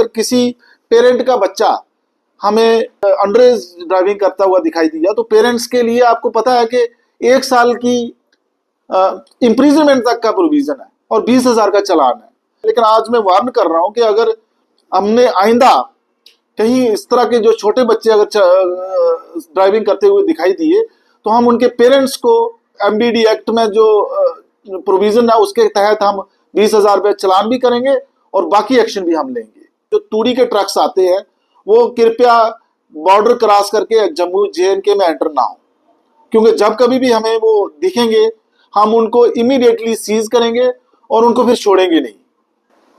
अगर किसी पेरेंट का बच्चा हमें अंडर एज ड्राइविंग करता हुआ दिखाई दिया तो पेरेंट्स के लिए आपको पता है कि 1 साल की इम्प्रिजनमेंट तक का प्रोविजन है और 20,000 का चालान है। लेकिन आज मैं वार्न कर रहा हूं कि अगर हमने आइंदा कहीं इस तरह के जो छोटे बच्चे अगर ड्राइविंग करते हुए दिखाई दिए तो हम उनके पेरेंट्स को एमडीडी एक्ट में जो प्रोविजन है उसके तहत हम 20,000 रुपये चालान भी करेंगे और बाकी एक्शन भी हम लेंगे। जो तूड़ी के ट्रक्स आते हैं वो कृपया बॉर्डर क्रॉस करके जम्मू JNK में एंटर ना हो, क्योंकि जब कभी भी हमें वो दिखेंगे हम उनको इमीडिएटली सीज करेंगे और उनको फिर छोड़ेंगे नहीं।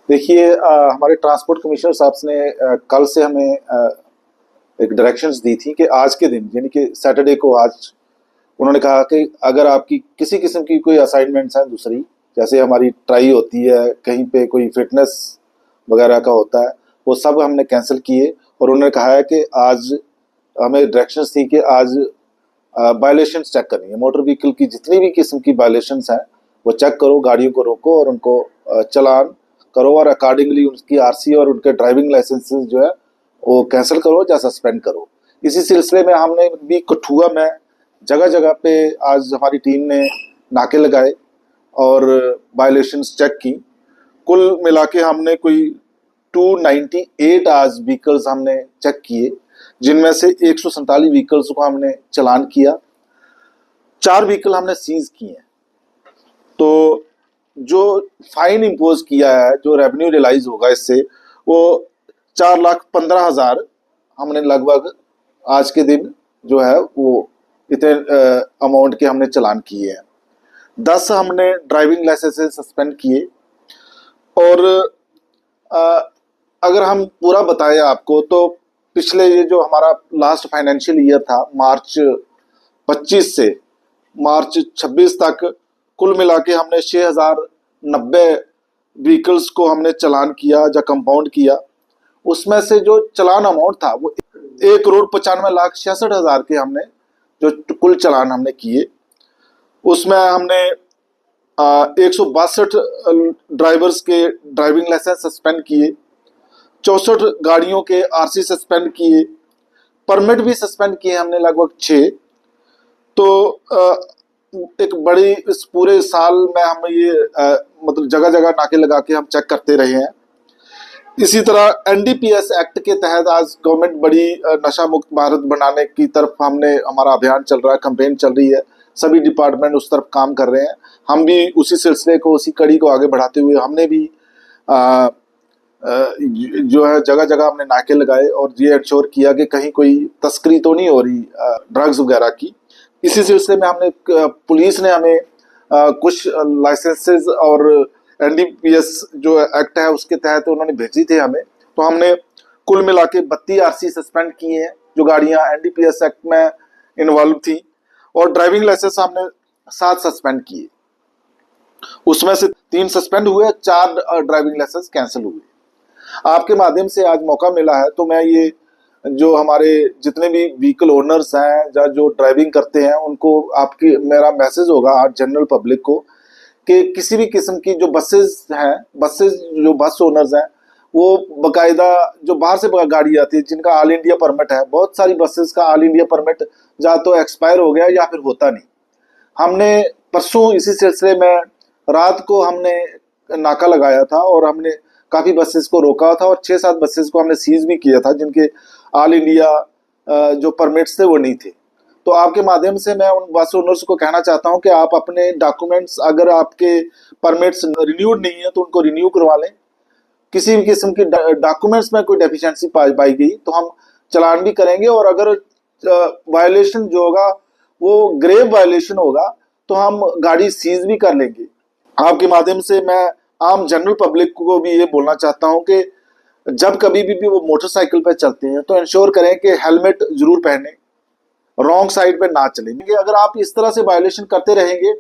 देखिए, हमारे ट्रांसपोर्ट कमिश्नर साहब ने कल से हमें एक डायरेक्शंस दी थी कि आज के दिन यानी कि सैटरडे को आज उन्होंने कहा कि अगर आपकी किसी किस्म की कोई असाइनमेंट्स हैं दूसरी, जैसे हमारी ट्राई होती है, कहीं पे कोई फिटनेस वगैरह का होता है, वो सब हमने कैंसिल किए। और उन्होंने कहा है कि आज हमें डायरेक्शंस थी कि आज वायलेशंस चेक करनी है, मोटर व्हीकल की जितनी भी किस्म की वायलेशंस हैं वो चेक करो, गाड़ियों को रोको और उनको चालान करो और अकॉर्डिंगली उनकी RC और उनके ड्राइविंग लाइसेंसेस जो है वो कैंसिल करो या सस्पेंड करो। इसी सिलसिले में हमने भी कठुआ में जगह जगह पे आज हमारी टीम ने नाके लगाए और वायलेशंस चेक की। कुल मिला के हमने कोई 298 आज व्हीकल्स हमने चेक किए, जिनमें से 147 व्हीकल्स को हमने चालान किया, 4 व्हीकल हमने सीज किए। तो जो फाइन इम्पोज किया है, जो रेवेन्यू रियलाइज होगा इससे, वो 4,15,000 हमने लगभग आज के दिन जो है वो इतने अमाउंट के हमने चालान किए हैं। 10 हमने ड्राइविंग लाइसेंस सस्पेंड किए। और अगर हम पूरा बताएं आपको तो पिछले ये जो हमारा लास्ट फाइनेंशियल ईयर था, मार्च 25 से मार्च 26 तक कुल मिला के हमने 6,090 व्हीकल्स को हमने चालान किया या कंपाउंड किया। उसमें से जो चालान अमाउंट था वो 1,95,66,000 के हमने जो कुल चालान हमने किए। उसमें हमने 162 ड्राइवर्स के ड्राइविंग लाइसेंस सस्पेंड किए, 64 गाड़ियों के RC सस्पेंड किए, परमिट भी सस्पेंड किए हमने लगभग 6। तो एक बड़ी इस पूरे साल में हम ये मतलब जगह जगह नाके लगा के हम चेक करते रहे हैं। इसी तरह NDPS एक्ट के तहत आज गवर्नमेंट बड़ी नशा मुक्त भारत बनाने की तरफ हमारा अभियान चल रहा है, कैंपेन चल रही है, सभी डिपार्टमेंट उस तरफ काम कर रहे हैं। हम भी उसी सिलसिले को, उसी कड़ी को आगे बढ़ाते हुए हमने भी जो है जगह जगह हमने नाके लगाए और ये इंश्योर किया कि कहीं कोई तस्करी तो नहीं हो रही ड्रग्स वगैरह की। इसी सिलसिले में हमने पुलिस ने हमें कुछ लाइसेंसेस और NDPS जो एक्ट है उसके तहत उन्होंने भेजी थे हमें, तो हमने कुल मिला के 32 RC सस्पेंड किए हैं जो गाड़ियां NDPS एक्ट में इन्वॉल्व थी, और ड्राइविंग लाइसेंस हमने 7 सस्पेंड किए। उसमें से 3 सस्पेंड हुए, 4 ड्राइविंग लाइसेंस कैंसिल हुए। आपके माध्यम से आज मौका मिला है तो मैं ये जो हमारे जितने भी व्हीकल ओनर्स हैं या जो ड्राइविंग करते हैं उनको आपकी मेरा मैसेज होगा आज जनरल पब्लिक को कि किसी भी किस्म की जो बसेस हैं, जो बस ओनर्स हैं, वो बकायदा जो बाहर से गाड़ी आती है जिनका ऑल इंडिया परमिट है, बहुत सारी बसेस का ऑल इंडिया परमिट या तो एक्सपायर हो गया या फिर होता नहीं। हमने परसों इसी सिलसिले में रात को हमने नाका लगाया था और हमने काफ़ी बसेस को रोका था और 6-7 बसेस को हमने सीज भी किया था जिनके ऑल इंडिया जो परमिट्स थे वो नहीं थे। तो आपके माध्यम से मैं उन बस ओनर्स को कहना चाहता हूं कि आप अपने डॉक्यूमेंट्स, अगर आपके परमिट्स रिन्यूड नहीं है तो उनको रिन्यू करवा लें। किसी भी किस्म की डॉक्यूमेंट्स में कोई डेफिशिएंसी पाई गई तो हम चालान भी करेंगे, और अगर वायलेशन जो होगा वो ग्रेव वायलेशन होगा तो हम गाड़ी सीज भी कर लेंगे। आपके माध्यम से मैं आम जनरल पब्लिक को भी ये बोलना चाहता हूं कि जब कभी भी वो मोटरसाइकिल पे चलते हैं तो इंश्योर करें कि हेलमेट जरूर पहने, रॉन्ग साइड पे ना चलें। अगर आप इस तरह से वायलेशन करते रहेंगे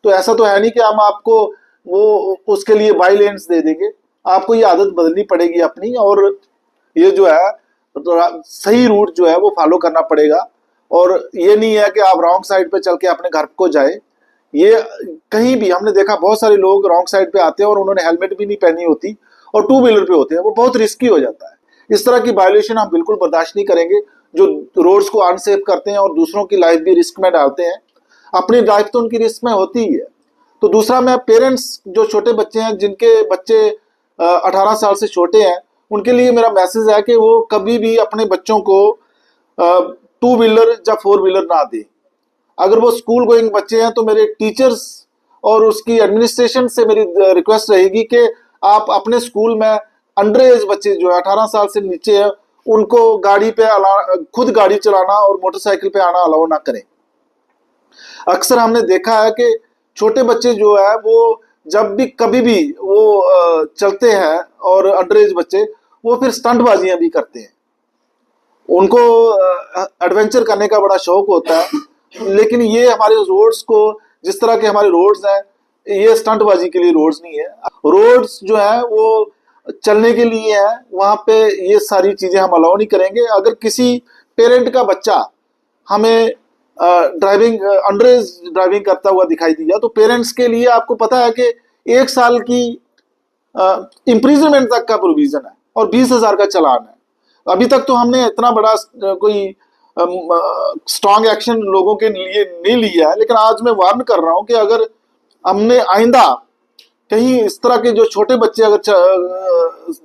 तो ऐसा तो है नहीं कि हम आपको वो उसके लिए बाई लेन्स दे देंगे। आपको ये आदत बदलनी पड़ेगी अपनी, और ये जो है तो सही रूट जो है वो फॉलो करना पड़ेगा। और ये नहीं है कि आप रॉन्ग साइड पे चल के अपने घर को जाए। ये कहीं भी हमने देखा बहुत सारे लोग रॉन्ग साइड पे आते हैं और उन्होंने हेलमेट भी नहीं पहनी होती और टू व्हीलर पे होते हैं, वो बहुत रिस्की हो जाता है। इस तरह की वायलेशन हम बिल्कुल बर्दाश्त नहीं करेंगे, जो रोड्स को अनसेफ करते हैं और दूसरों की लाइफ भी रिस्क में डालते हैं। अपनी लाइफ तो उनकी रिस्क में होती ही है। तो दूसरा, मैं पेरेंट्स जो छोटे बच्चे हैं, जिनके बच्चे 18 साल से छोटे हैं, उनके लिए मेरा मैसेज है कि वो कभी भी अपने बच्चों को टू व्हीलर या फोर व्हीलर ना दें। अगर वो स्कूल गोइंग बच्चे हैं तो मेरे टीचर्स और उसकी एडमिनिस्ट्रेशन से मेरी रिक्वेस्ट रहेगी कि आप अपने स्कूल में अंडर एज बच्चे जो है 18 साल से नीचे है, उनको गाड़ी पे खुद गाड़ी चलाना और मोटरसाइकिल पे आना अलाउ ना करें। अक्सर हमने देखा है कि छोटे बच्चे जो है वो जब भी कभी भी वो चलते हैं, और अंडर एज बच्चे वो फिर स्टंटबाजियां भी करते हैं। उनको एडवेंचर करने का बड़ा शौक होता है, लेकिन ये हमारे रोड्स को, जिस तरह के हमारे रोड्स हैं, ये स्टंटबाजी के लिए रोड्स नहीं है। रोड्स जो है वो चलने के लिए है, वहां पे ये सारी चीजें हम अलाउ नहीं करेंगे। अगर किसी पेरेंट का बच्चा हमें ड्राइविंग अंडर एज ड्राइविंग करता हुआ दिखाई दिया, तो पेरेंट्स के लिए आपको पता है कि 1 साल की इम्प्रिजनमेंट तक का प्रोविजन है और 20,000 का चालान है। अभी तक तो हमने इतना बड़ा कोई स्ट्रॉन्ग एक्शन लोगों के लिए नहीं लिया है, लेकिन आज मैं वार्न कर रहा हूं कि अगर हमने आइंदा कहीं इस तरह के जो छोटे बच्चे अगर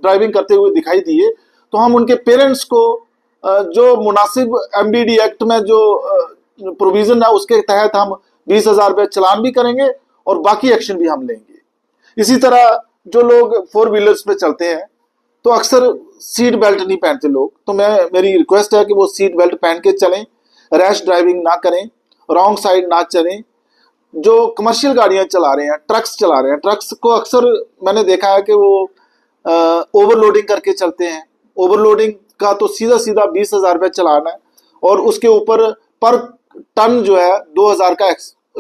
ड्राइविंग करते हुए दिखाई दिए, तो हम उनके पेरेंट्स को जो मुनासिब एमबीडी एक्ट में जो प्रोविजन है उसके तहत हम 20,000 रुपये चालान भी करेंगे और बाकी एक्शन भी हम लेंगे। इसी तरह जो लोग फोर व्हीलर्स पे चलते हैं तो अक्सर सीट बेल्ट नहीं पहनते लोग, तो मेरी रिक्वेस्ट है कि वो सीट बेल्ट पहन के चलें, रैश ड्राइविंग ना करें, रॉन्ग साइड ना चलें। जो कमर्शियल गाड़ियां चला रहे हैं, ट्रक्स चला रहे हैं, ट्रक्स को अक्सर मैंने देखा है कि वो ओवरलोडिंग करके चलते हैं। ओवरलोडिंग का तो सीधा सीधा 20,000 रुपये चालान है और उसके ऊपर पर टन जो है 2,000 का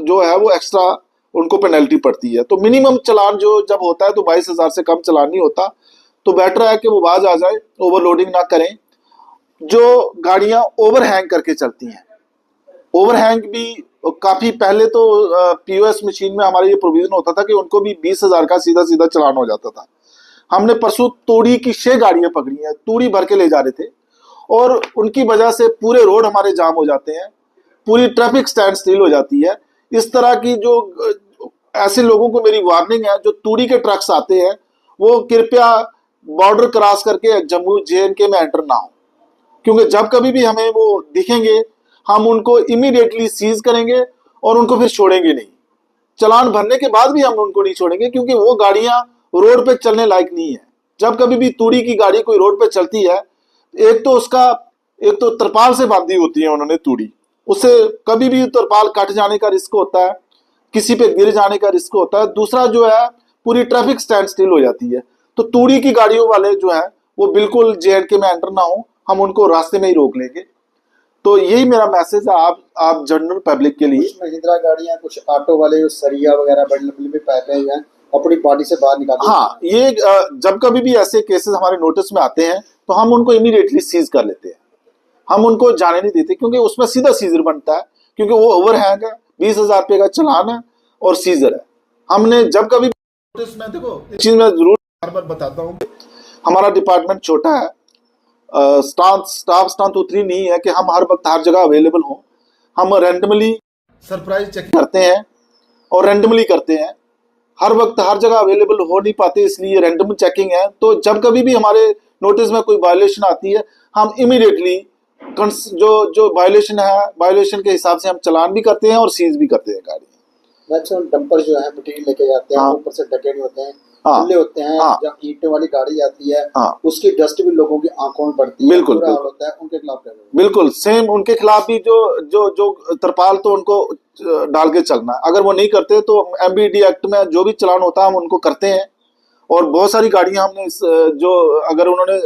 जो है वो एक्स्ट्रा उनको पेनल्टी पड़ती है। तो मिनिमम चालान जो जब होता है तो 22,000 से कम चालान नहीं होता। तो बेटर है कि वो बाज आ जाए, ओवरलोडिंग ना करें। जो गाड़ियां ओवरहैंग करके चलती हैं, ओवरहैंग भी काफी पहले तो पीओएस मशीन में हमारा ये प्रोविजन होता था कि उनको भी 20,000 का सीधा सीधा चालान हो जाता था। हमने परसों तूड़ी की 6 गाड़ियां पकड़ी हैं, तूड़ी भर के ले जा रहे थे और उनकी वजह से पूरे रोड हमारे जाम हो जाते हैं, पूरी ट्रैफिक स्टैंड स्टिल हो जाती है। इस तरह की जो ऐसे लोगों को मेरी वार्निंग है, जो तूड़ी के ट्रक्स आते हैं वो कृपया बॉर्डर क्रॉस करके जम्मू जेएनके में एंटर ना हो, क्योंकि जब कभी भी हमें वो दिखेंगे हम उनको इमीडिएटली सीज करेंगे और उनको फिर छोड़ेंगे नहीं। चालान भरने के बाद भी हम उनको नहीं छोड़ेंगे, क्योंकि वो गाड़ियां रोड पे चलने लायक नहीं है। जब कभी भी तूड़ी की गाड़ी कोई रोड पे चलती है, एक तो तरपाल से बांधी होती है उन्होंने तूड़ी, उससे कभी भी तरपाल कट जाने का रिस्क होता है, किसी पे गिर जाने का रिस्क होता है। दूसरा जो है पूरी ट्रैफिक स्टैंड स्टिल हो जाती है। तो तूड़ी की गाड़ियों वाले जो है वो बिल्कुल जेएनके में एंटर ना हो, हम उनको रास्ते में ही रोक लेंगे। तो यही मेरा मैसेज है आप जनरल पब्लिक के लिए। कुछ महिंद्रा गाड़ियां, कुछ ऑटो वाले सरिया वगैरह बड़ी लंबी पाइपें हैं अपनी बॉडी से बाहर निकालते हैं। हाँ, ये जब कभी भी ऐसे केसेस हमारे नोटिस में आते हैं तो हम उनको इमीडिएटली सीज कर लेते हैं, हम उनको जाने नहीं देते, क्योंकि उसमें सीधा सीजर बनता है, क्योंकि वो ओवरहैंग है, 20,000 रुपये का चालान है और सीजर है। हमने जब कभी नोटिस में, देखो इस चीज में जरूर बार बार बताता हूँ, हमारा डिपार्टमेंट छोटा है, स्टाफ स्ट्रेंथ उतनी नहीं है कि हम हर वक्त हर जगह अवेलेबल हों। हम रैंडमली सरप्राइज चेक करते हैं और रैंडमली करते हैं, हर वक्त हर जगह अवेलेबल हो नहीं पाते, इसलिए रैंडम चेकिंग है। तो जब कभी भी हमारे नोटिस में कोई वायलेशन आती है, हम इमीडिएटली जो वायलेशन है, वायलेशन के हिसाब से हम चालान भी करते हैं और सीज भी करते हैं गाड़ी। मैक्सिमम डंपर जो है मटेरियल लेके जाते हैं, ऊपर से ढके नहीं होते हैं, खुले होते हैं। जब ईंटों वाली गाड़ी आती है उसकी डस्ट भी लोगों की आंखों में पड़ती है, बिल्कुल होता है। उनके खिलाफ बिल्कुल सेम, उनके खिलाफ भी जो तरपाल तो उनको डाल के चलना है। अगर वो नहीं करते तो एमबीडी एक्ट में जो भी चालान होता है हम उनको करते हैं। और बहुत सारी गाड़ियां हमने जो अगर उन्होंने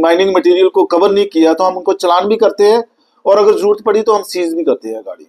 माइनिंग मटेरियल को कवर नहीं किया तो हम उनको चालान भी करते हैं, और अगर जरूरत पड़ी तो हम सीज भी करते हैं गाड़ी।